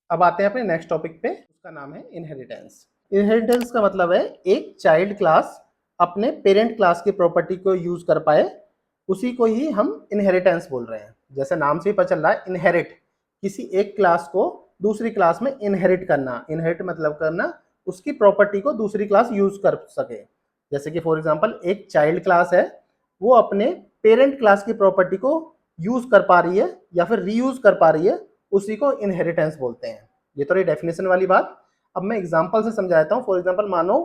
अब आते हैं अपने नेक्स्ट टॉपिक पे, उसका नाम है इनहेरिटेंस। इनहेरिटेंस का मतलब है एक चाइल्ड क्लास अपने पेरेंट क्लास की प्रॉपर्टी को यूज कर पाए, उसी को ही हम इनहेरिटेंस बोल रहे हैं। जैसे नाम से ही पता चल रहा है, इनहेरिट, किसी एक क्लास को दूसरी क्लास में इनहेरिट करना। इनहेरिट मतलब करना, उसकी प्रॉपर्टी को दूसरी क्लास यूज कर सके। जैसे कि फॉर एग्जांपल एक चाइल्ड क्लास है, वो अपने पेरेंट क्लास की प्रॉपर्टी को यूज कर पा रही है या फिर रीयूज कर पा रही है, उसी को इनहेरिटेंस बोलते हैं। ये तो रही डेफिनेशन वाली बात। अब मैं एग्जांपल से समझाता हूँ। फॉर एग्जांपल मानो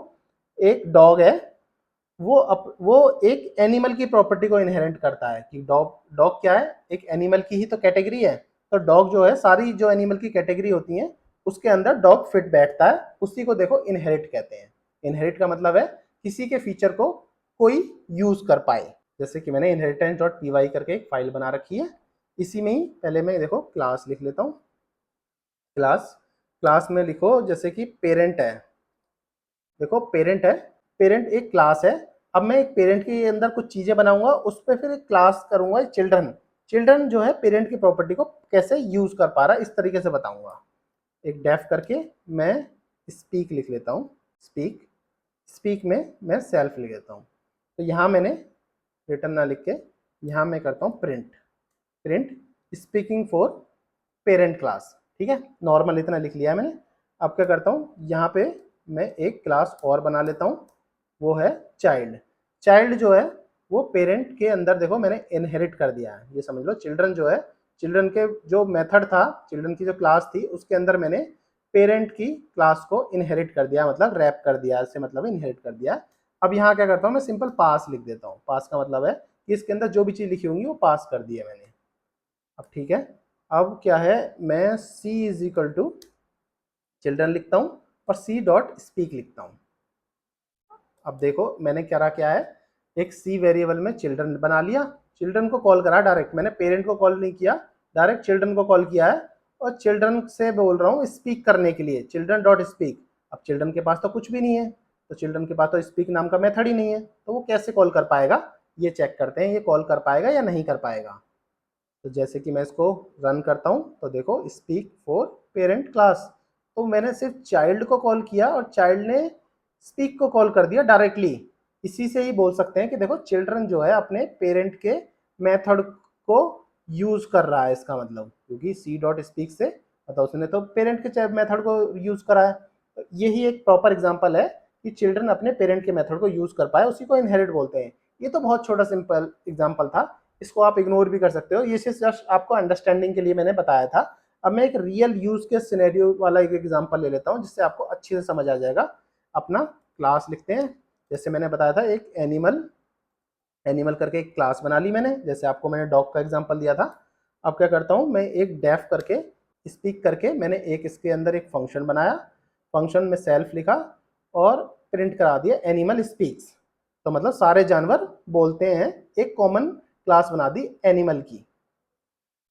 एक डॉग है, वो एक एनिमल की प्रॉपर्टी को इनहेरिट करता है कि डॉग डॉग क्या है, एक एनिमल की ही तो कैटेगरी है। तो डॉग जो है, सारी जो एनिमल की कैटेगरी होती है उसके अंदर डॉग फिट बैठता है, उसी को देखो इनहेरिट कहते हैं। इनहेरिट का मतलब है किसी के फीचर को कोई यूज कर पाए। जैसे कि मैंने inheritance.py करके एक फाइल बना रखी है, इसी में ही पहले मैं देखो क्लास लिख लेता हूँ। क्लास क्लास में लिखो जैसे कि पेरेंट है। देखो पेरेंट है, पेरेंट एक क्लास है। अब मैं एक पेरेंट के अंदर कुछ चीजें बनाऊंगा, उस पर फिर एक क्लास करूंगा चिल्ड्रन। चिल्ड्रन जो है पेरेंट की प्रॉपर्टी को कैसे यूज कर पा रहा है, इस तरीके से बताऊंगा। एक डेफ करके मैं स्पीक लिख लेता हूँ। स्पीक स्पीक में मैं सेल्फ लिख देता हूँ। तो यहाँ मैंने रिटर्न ना लिख के यहाँ मैं करता हूँ print. Print speaking for parent class. ठीक है, नॉर्मल इतना लिख लिया मैंने। अब क्या करता हूँ, यहाँ पे मैं एक क्लास और बना लेता हूँ, वो है चाइल्ड। चाइल्ड जो है वो पेरेंट के अंदर देखो मैंने इनहेरिट कर दिया है, ये समझ लो। चिल्ड्रन जो है, चिल्ड्रन के जो मेथड था, चिल्ड्रन की जो क्लास थी उसके अंदर मैंने पेरेंट की क्लास को इनहेरिट कर दिया, मतलब रैप कर दिया, इससे मतलब इनहेरिट कर दिया। अब यहाँ क्या करता हूँ, मैं सिंपल पास लिख देता हूँ। पास का मतलब है कि इसके अंदर जो भी चीज़ लिखी होंगी वो पास कर दी है मैंने। अब ठीक है, अब क्या है, मैं सी इज इक्वल टू चिल्ड्रन लिखता हूँ और सी डॉट स्पीक लिखता हूँ। अब देखो मैंने क्या है, एक सी वेरिएबल में चिल्ड्रन बना लिया, चिल्ड्रन को कॉल करा डायरेक्ट, मैंने पेरेंट को कॉल नहीं किया, डायरेक्ट चिल्ड्रन को कॉल किया है। और चिल्ड्रन से बोल रहा हूँ स्पीक करने के लिए, चिल्ड्रन डॉट स्पीक। अब चिल्ड्रन के पास तो कुछ भी नहीं है, तो चिल्ड्रन के पास तो स्पीक नाम का मेथड ही नहीं है, तो वो कैसे कॉल कर पाएगा, ये चेक करते हैं, ये कॉल कर पाएगा या नहीं कर पाएगा। तो जैसे कि मैं इसको रन करता हूँ तो देखो स्पीक फॉर पेरेंट क्लास, तो मैंने सिर्फ चाइल्ड को कॉल किया और चाइल्ड ने स्पीक को कॉल कर दिया डायरेक्टली। इसी से ही बोल सकते हैं कि देखो चिल्ड्रन जो है अपने पेरेंट के मेथड को यूज कर रहा है, इसका मतलब, क्योंकि सी डॉट स्पीक से मतलब उसने तो पेरेंट के मेथड को यूज करा है। तो यही एक प्रॉपर एग्जाम्पल है कि चिल्ड्रन अपने पेरेंट के मेथड को यूज कर पाए, उसी को इनहेरिट बोलते हैं। ये तो बहुत छोटा सिंपल एग्जाम्पल था, इसको आप इग्नोर भी कर सकते हो, ये जस्ट आपको अंडरस्टैंडिंग के लिए मैंने बताया था। अब मैं एक रियल यूज के सिनेरियो वाला एक एग्जांपल ले लेता हूँ, जिससे आपको अच्छे से समझ आ जाएगा। अपना क्लास लिखते हैं, जैसे मैंने बताया था एक एनिमल, एनिमल करके एक क्लास बना ली मैंने, जैसे आपको मैंने डॉग का एग्जांपल दिया था। अब क्या करता हूँ, मैं एक डेफ करके स्पीक करके मैंने एक इसके अंदर एक फंक्शन बनाया, फंक्शन में सेल्फ लिखा और प्रिंट करा दिया एनिमल स्पीक्स। तो मतलब सारे जानवर बोलते हैं, एक कॉमन क्लास बना दी एनिमल की।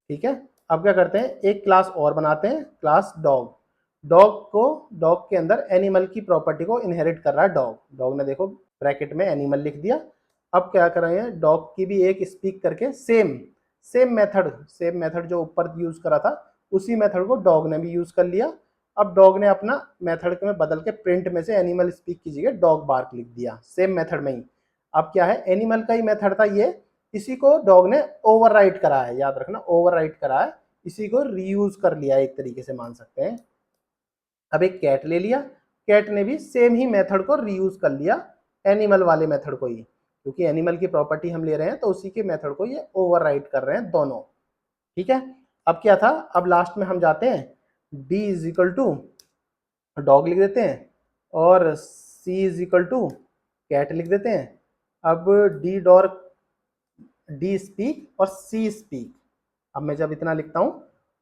ठीक है, अब क्या करते हैं, एक क्लास और बनाते हैं, क्लास डॉग। डॉग के अंदर एनिमल की प्रॉपर्टी को इनहेरिट कर रहा है डॉग। डॉग ने देखो ब्रैकेट में एनिमल लिख दिया। अब क्या कर रहे हैं, डॉग की भी एक स्पीक करके सेम मेथड जो ऊपर यूज करा था, उसी मेथड को डॉग ने भी यूज कर लिया। अब डॉग ने अपना मेथड में बदल के प्रिंट में से एनिमल स्पीक की जगह डॉग बार्क लिख दिया, सेम मेथड में ही। अब क्या है, एनिमल का ही मेथड था ये, इसी को डॉग ने ओवरराइट करा है, याद रखना ओवरराइट करा है, इसी को रीयूज कर लिया एक तरीके से मान सकते हैं। अब एक कैट ले लिया, कैट ने भी सेम ही मेथड को रीयूज कर लिया, एनिमल वाले मेथड को ही, क्योंकि एनिमल की प्रॉपर्टी हम ले रहे हैं तो उसी के मेथड को ये ओवरराइट कर रहे हैं दोनों। ठीक है, अब क्या था, अब लास्ट में हम जाते हैं, d is equal to dog लिख देते हैं और c is equal to cat लिख देते हैं। अब डी स्पीक और सी स्पीक। अब मैं जब इतना लिखता हूँ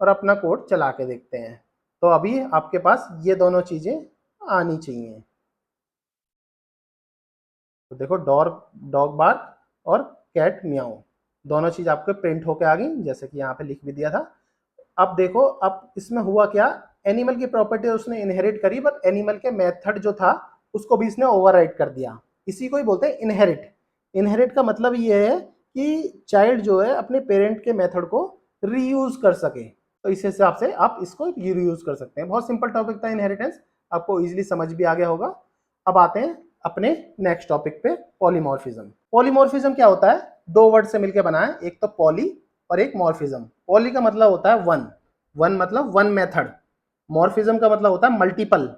और अपना कोड चला के देखते हैं, तो अभी आपके पास ये दोनों चीजें आनी चाहिए। तो देखो डॉग बार्क और कैट मियाऊ, दोनों चीज आपके प्रिंट होके आ गई, जैसे कि यहाँ पे लिख भी दिया था। अब देखो, अब इसमें हुआ क्या, एनिमल की प्रॉपर्टी उसने इनहेरिट करी, बट एनिमल के मेथड जो था उसको भी इसने ओवरराइट कर दिया, इसी को ही बोलते हैं इनहेरिट। इनहेरिट का मतलब ये है कि चाइल्ड जो है अपने पेरेंट के मेथड को रीयूज कर सके। तो इस हिसाब से आप इसको यूज कर सकते हैं। बहुत सिंपल टॉपिक था इनहेरिटेंस, आपको इजीली समझ भी आ गया होगा। अब आते हैं अपने नेक्स्ट टॉपिक पे, पॉलीमॉर्फिज्म। पॉलीमॉर्फिज्म क्या होता है? दो वर्ड से मिलकर बना है, एक तो पॉली और एक मॉर्फिज्म। पॉली का मतलब होता है वन, वन मतलब वन मेथड। मॉर्फिज्म का मतलब होता है मल्टीपल,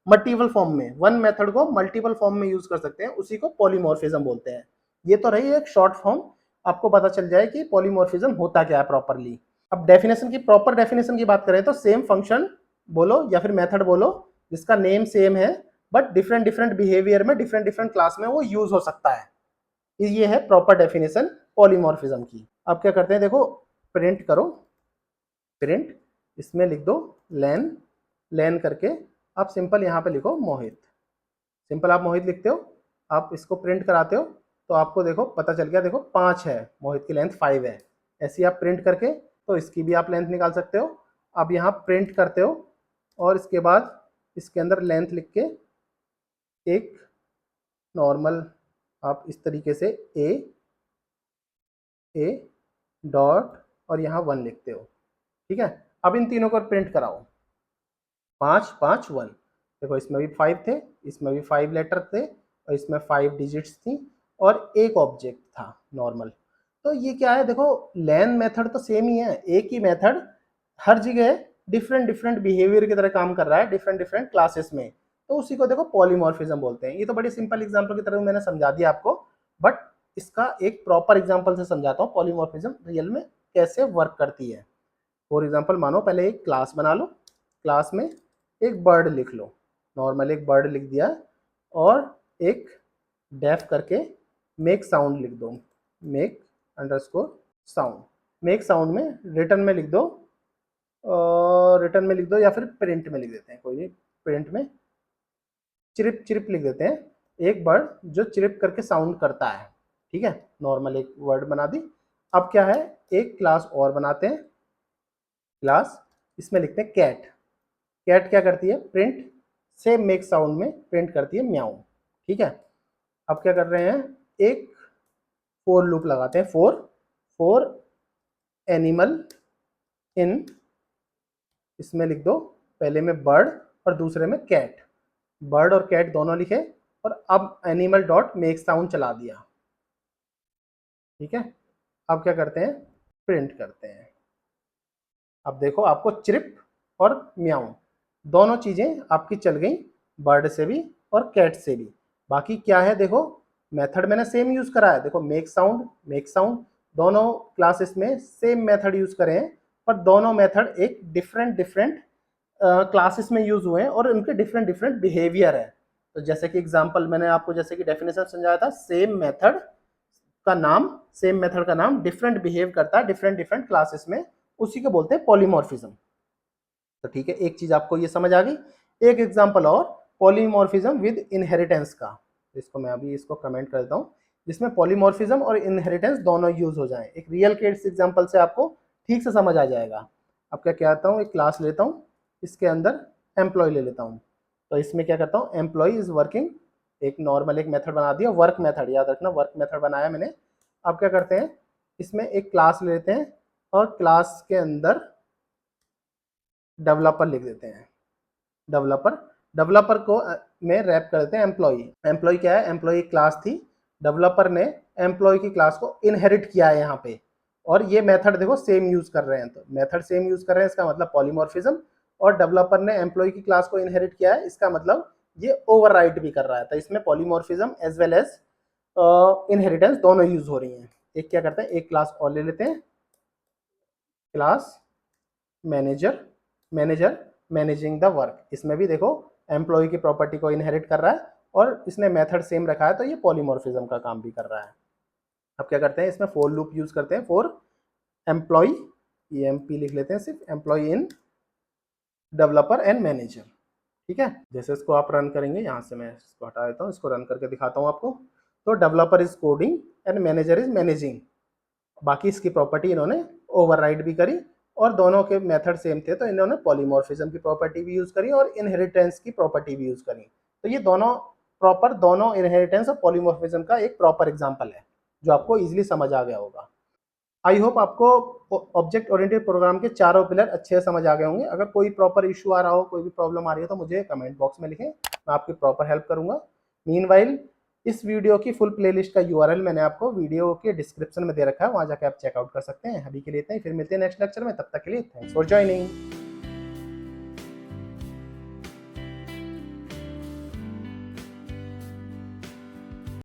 मल्टीपल फॉर्म में। वन मेथड को मल्टीपल फॉर्म में यूज कर सकते हैं, उसी को पॉलीमॉर्फिज्म बोलते हैं। ये तो रही एक शॉर्ट फॉर्म, आपको पता चल जाए कि पॉलीमॉर्फिज्म होता क्या है प्रॉपरली। अब डेफिनेशन की, प्रॉपर डेफिनेशन की बात करें तो सेम फंक्शन बोलो या फिर मेथड बोलो जिसका नेम सेम है बट डिफरेंट डिफरेंट बिहेवियर में, डिफरेंट डिफरेंट क्लास में वो यूज हो सकता है। ये है प्रॉपर डेफिनेशन पॉलीमॉर्फिज्म की। अब क्या करते हैं, देखो प्रिंट करो, प्रिंट, इसमें लिख दो लैन, लैन करके आप सिंपल यहाँ पे लिखो मोहित। सिंपल आप मोहित लिखते हो, आप इसको प्रिंट कराते हो तो आपको देखो पता चल गया, देखो 5 है, मोहित की लेंथ 5 है। ऐसे ही आप प्रिंट करके तो इसकी भी आप लेंथ निकाल सकते हो। अब यहाँ प्रिंट करते हो और इसके बाद इसके अंदर लेंथ लिख के एक नॉर्मल आप इस तरीके से ए डॉट और यहाँ 1 लिखते हो, ठीक है। अब इन तीनों को प्रिंट कराओ, 5 5 1। देखो इसमें भी 5 थे, इसमें भी 5 लेटर थे और इसमें 5 डिजिट्स थी और एक ऑब्जेक्ट था नॉर्मल। तो ये क्या है, देखो लैन मेथड तो सेम ही है, एक ही मेथड हर जगह डिफरेंट डिफरेंट बिहेवियर की तरह काम कर रहा है, डिफरेंट डिफरेंट क्लासेस में। तो उसी को देखो पॉलीमॉर्फिज्म बोलते हैं। ये तो बड़ी सिंपल एग्जांपल की तरह मैंने समझा दिया आपको, बट इसका एक प्रॉपर एग्जांपल से समझाता हूँ पॉलीमॉर्फिज्म रियल में कैसे वर्क करती है। फॉर एग्जांपल मानो पहले एक क्लास बना लो, क्लास में एक बर्ड लिख लो, नॉर्मल एक बर्ड लिख दिया और एक डेफ करके मेक साउंड लिख दो, make underscore sound. Make sound में रिटर्न में लिख दो, रिटर्न में लिख दो या फिर प्रिंट में लिख देते हैं, कोई नहीं, प्रिंट में चिरिप चिरिप लिख देते हैं, एक बर्ड जो चिरिप करके साउंड करता है, ठीक है। नॉर्मल एक वर्ड बना दी। अब क्या है, एक क्लास और बनाते हैं, क्लास इसमें लिखते हैं कैट। कैट क्या करती है, प्रिंट सेम मेक साउंड में प्रिंट करती है म्याऊ, ठीक है। अब क्या कर रहे हैं, एक फोर लूप लगाते हैं, फोर फोर एनिमल इन, इसमें लिख दो पहले में बर्ड और दूसरे में कैट, बर्ड और कैट दोनों लिखे और अब एनिमल डॉट मेक साउंड चला दिया, ठीक है। अब क्या करते हैं, प्रिंट करते हैं। अब देखो आपको चिरिप और म्याऊ दोनों चीजें आपकी चल गई, बर्ड से भी और कैट से भी। बाकी क्या है, देखो मेथड मैंने सेम यूज करा है, देखो मेक साउंड, मेक साउंड दोनों क्लासेस में सेम मेथड यूज करे हैं, पर दोनों मेथड एक डिफरेंट डिफरेंट क्लासेस में यूज हुए हैं और उनके डिफरेंट डिफरेंट बिहेवियर है। तो जैसे कि एग्जांपल मैंने आपको जैसे कि डेफिनेशन समझाया था, सेम मेथड का नाम, सेम मेथड का नाम डिफरेंट बिहेव करता है डिफरेंट डिफरेंट क्लासेस में, उसी को बोलते हैं पॉलीमॉर्फिज्म। तो ठीक है, एक चीज आपको ये समझ आ गई। एक एग्जांपल और, पॉलीमॉर्फिज्म विद इनहेरिटेंस का, इसको मैं अभी इसको कमेंट कर देता हूँ, जिसमें पॉलीमॉर्फिज्म और इनहेरिटेंस दोनों यूज हो जाएं। एक रियल केस एग्जांपल से आपको ठीक से समझ आ जाएगा। अब क्या कहता हूँ, एक क्लास लेता हूँ, इसके अंदर एम्प्लॉय ले लेता हूँ। तो इसमें क्या करता हूँ, एम्प्लॉय इज वर्किंग, एक नॉर्मल एक मेथड बना दिया, वर्क मेथड, याद रखना वर्क मेथड बनाया मैंने। अब क्या करते हैं, इसमें एक क्लास लेते हैं और क्लास के अंदर डेवलपर लिख देते हैं, डेवलपर, डेवलपर को में रैप कर देते हैं एम्प्लॉय। एम्प्लॉय क्या है, एम्प्लॉय क्लास थी, डेवलपर ने एम्प्लॉय की क्लास को इनहेरिट किया है यहाँ पे, और ये मेथड देखो सेम यूज कर रहे हैं, तो मेथड सेम यूज कर रहे हैं, इसका मतलब पॉलीमॉर्फिज्म। और डेवलपर ने एम्प्लॉय की क्लास को इनहेरिट किया है, इसका मतलब ये ओवरराइट भी कर रहा है। तो इसमें polymorphism as well as inheritance दोनों यूज हो रही हैं। एक क्या करते हैं, एक क्लास और ले लेते हैं, class manager, manager managing the work. इसमें भी देखो एम्प्लॉय की प्रॉपर्टी को इनहेरिट कर रहा है और इसने मेथड सेम रखा है, तो ये पॉलीमॉर्फिज्म का काम भी कर रहा है। अब क्या करते हैं, इसमें फॉर लूप यूज करते हैं, फॉर एम्प्लॉय, EMP लिख लेते हैं सिर्फ, employ in developer and manager, ठीक है। जैसे इसको आप रन करेंगे, यहाँ से मैं इसको हटा देता हूँ, इसको रन करके दिखाता हूँ आपको। तो developer is coding and manager is managing, बाकी इसकी प्रॉपर्टी इन्होंने ओवरराइड भी करी और दोनों के मेथड सेम थे, तो इन्होंने पॉलीमॉर्फिज्म की प्रॉपर्टी भी यूज करी और इनहेरिटेंस की प्रॉपर्टी भी यूज करी। तो ये दोनों प्रॉपर, दोनों इनहेरिटेंस और पॉलीमॉर्फिज्म का एक प्रॉपर एग्जांपल है जो आपको इजीली समझ आ गया होगा। आई होप आपको ऑब्जेक्ट ओरिएंटेड प्रोग्राम के चारों पिलर अच्छे से समझ आ गए होंगे। अगर कोई प्रॉपर इशू आ रहा हो, कोई भी प्रॉब्लम आ रही है तो मुझे कमेंट बॉक्स में लिखें, मैं आपकी प्रॉपर हेल्प करूंगा। मीनवाइल इस वीडियो की फुल प्लेलिस्ट का यूआरएल मैंने आपको वीडियो के डिस्क्रिप्शन में दे रखा है, वहां जाकर आप चेकआउट कर सकते हैं। अभी के लिए इतना ही, फिर मिलते हैं नेक्स्ट लेक्चर में। तब तक के लिए थैंक्स फॉर ज्वाइनिंग।